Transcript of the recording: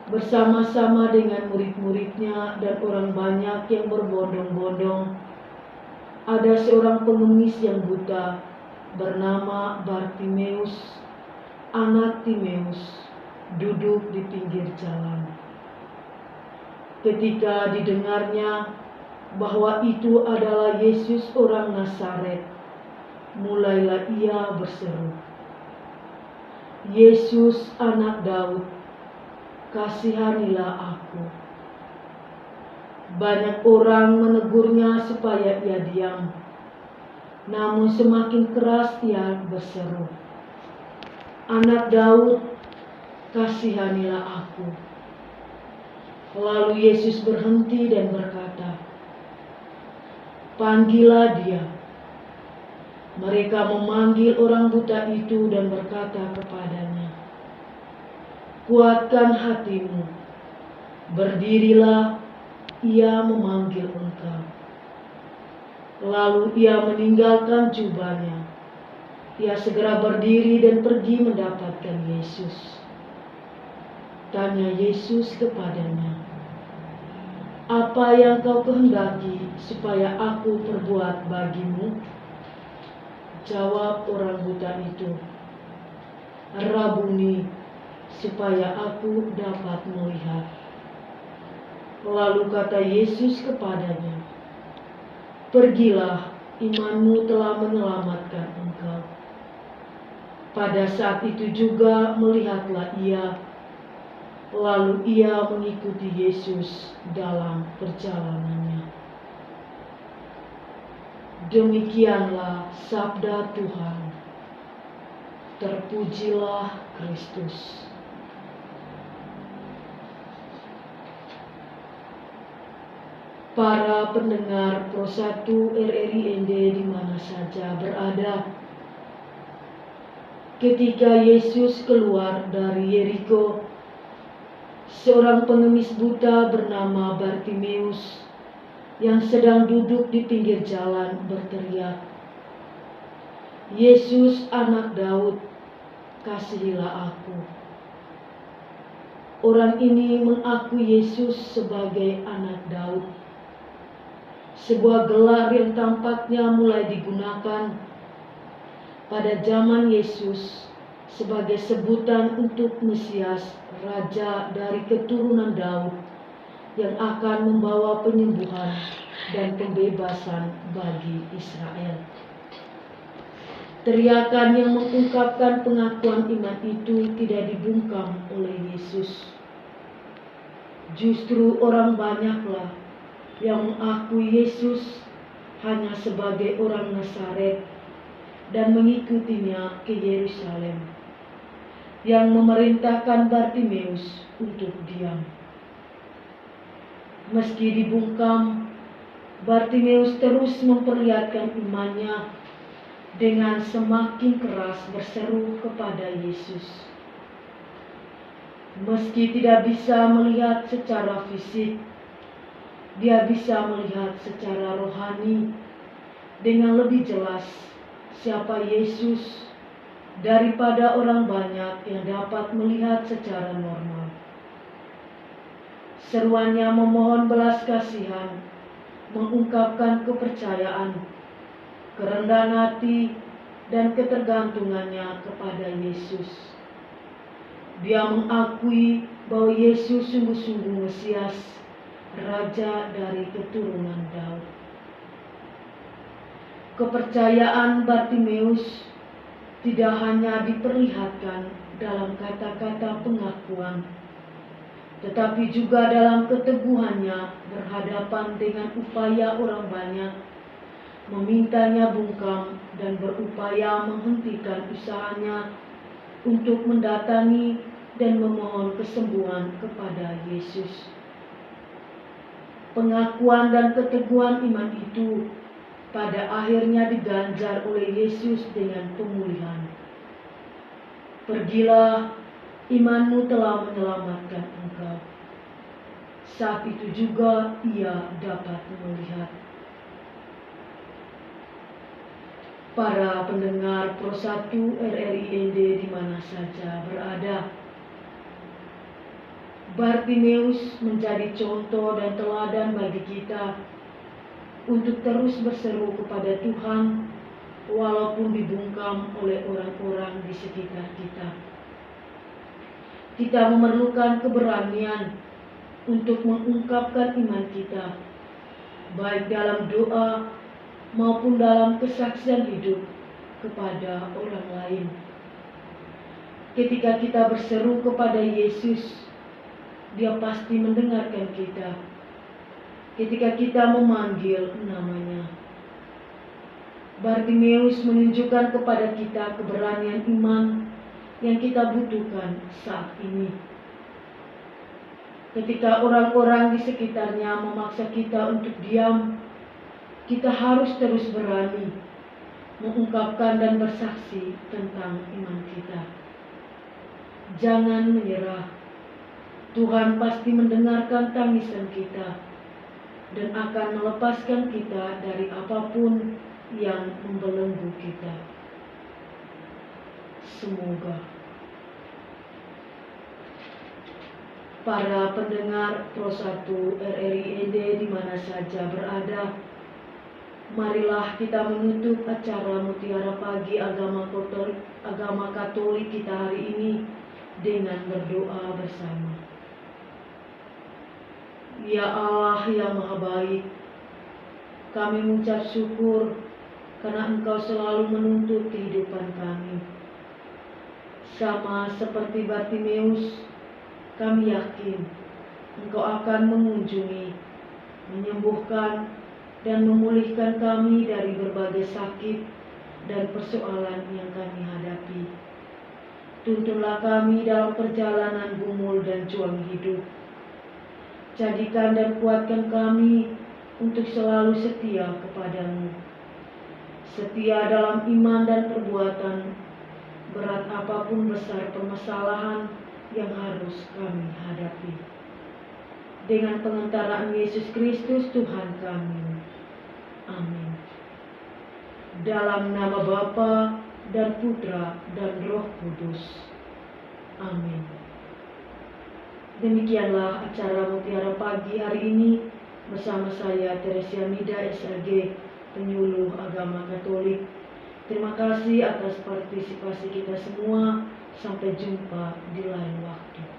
bersama-sama dengan murid-muridnya dan orang banyak yang berbondong-bondong, ada seorang pengemis yang buta bernama Bartimeus, anak Timeus, duduk di pinggir jalan. Ketika didengarnya bahwa itu adalah Yesus orang Nazaret, mulailah ia berseru, "Yesus, anak Daud, kasihanilah aku." Banyak orang menegurnya supaya ia diam, namun semakin keras ia berseru, "Anak Daud, kasihanilah aku." Lalu Yesus berhenti dan berkata, "Panggillah dia." Mereka memanggil orang buta itu dan berkata kepadanya, "Kuatkan hatimu, berdirilah, ia memanggil engkau." Lalu ia meninggalkan jubahnya. Ia segera berdiri dan pergi mendapatkan Yesus. Tanya Yesus kepadanya, "Apa yang kau kehendaki supaya aku perbuat bagimu?" Jawab orang buta itu, "Rabuni, supaya aku dapat melihat." Lalu kata Yesus kepadanya, "Pergilah, imanmu telah menyelamatkan engkau." Pada saat itu juga melihatlah ia, lalu ia mengikuti Yesus dalam perjalanannya. Demikianlah sabda Tuhan. Terpujilah Kristus. Para pendengar Pro 1 RRIND di mana saja berada, ketika Yesus keluar dari Yeriko, seorang pengemis buta bernama Bartimeus yang sedang duduk di pinggir jalan berteriak, "Yesus, anak Daud, kasihilah aku." Orang ini mengakui Yesus sebagai anak Daud, sebuah gelar yang tampaknya mulai digunakan pada zaman Yesus sebagai sebutan untuk Mesias, raja dari keturunan Daud yang akan membawa penyembuhan dan pembebasan bagi Israel. Teriakan yang mengungkapkan pengakuan iman itu tidak dibungkam oleh Yesus. Justru orang banyaklah yang mengakui Yesus hanya sebagai orang Nazaret dan mengikutinya ke Yerusalem, yang memerintahkan Bartimeus untuk diam. Meski dibungkam, Bartimeus terus memperlihatkan imannya dengan semakin keras berseru kepada Yesus. Meski tidak bisa melihat secara fisik, dia bisa melihat secara rohani dengan lebih jelas siapa Yesus daripada orang banyak yang dapat melihat secara normal. Seruannya memohon belas kasihan, mengungkapkan kepercayaan, kerendahan hati, dan ketergantungannya kepada Yesus. Dia mengakui bahwa Yesus sungguh-sungguh Mesias, raja dari keturunan Daud. Kepercayaan Bartimeus tidak hanya diperlihatkan dalam kata-kata pengakuan, tetapi juga dalam keteguhannya berhadapan dengan upaya orang banyak memintanya bungkam dan berupaya menghentikan usahanya untuk mendatangi dan memohon kesembuhan kepada Yesus. Pengakuan dan keteguhan iman itu pada akhirnya diganjar oleh Yesus dengan pemulihan. "Pergilah, imanmu telah menyelamatkan engkau." Saat itu juga ia dapat melihat. Para pendengar Pro 1 RRIND di mana saja berada, Bartimeus menjadi contoh dan teladan bagi kita untuk terus berseru kepada Tuhan walaupun dibungkam oleh orang-orang di sekitar kita. Kita memerlukan keberanian untuk mengungkapkan iman kita, baik dalam doa maupun dalam kesaksian hidup kepada orang lain. Ketika kita berseru kepada Yesus, Dia pasti mendengarkan kita. Ketika kita memanggil namanya, Bartimeus menunjukkan kepada kita keberanian iman yang kita butuhkan saat ini. Ketika orang-orang di sekitarnya memaksa kita untuk diam, kita harus terus berani mengungkapkan dan bersaksi tentang iman kita. Jangan menyerah. Tuhan pasti mendengarkan tangisan kita dan akan melepaskan kita dari apapun yang membelenggu kita. Semoga. Para pendengar Pro 1 RRI ED di mana saja berada, marilah kita menutup acara Mutiara Pagi Agama Katolik kita hari ini dengan berdoa bersama. Ya Allah yang Maha Baik, kami mengucap syukur karena Engkau selalu menuntut kehidupan kami. Sama seperti Bartimeus, kami yakin Engkau akan mengunjungi, menyembuhkan, dan memulihkan kami dari berbagai sakit dan persoalan yang kami hadapi. Tuntunlah kami dalam perjalanan gumul dan juang hidup. Jadikan dan kuatkan kami untuk selalu setia kepadamu. Setia dalam iman dan perbuatan, berat apapun besar permasalahan yang harus kami hadapi. Dengan pengantaraan Yesus Kristus Tuhan kami. Amin. Dalam nama Bapa dan Putra dan Roh Kudus. Amin. Demikianlah acara Mutiara Pagi hari ini bersama saya Teresia Mida SAG, penyuluh agama Katolik. Terima kasih atas partisipasi kita semua. Sampai jumpa di lain waktu.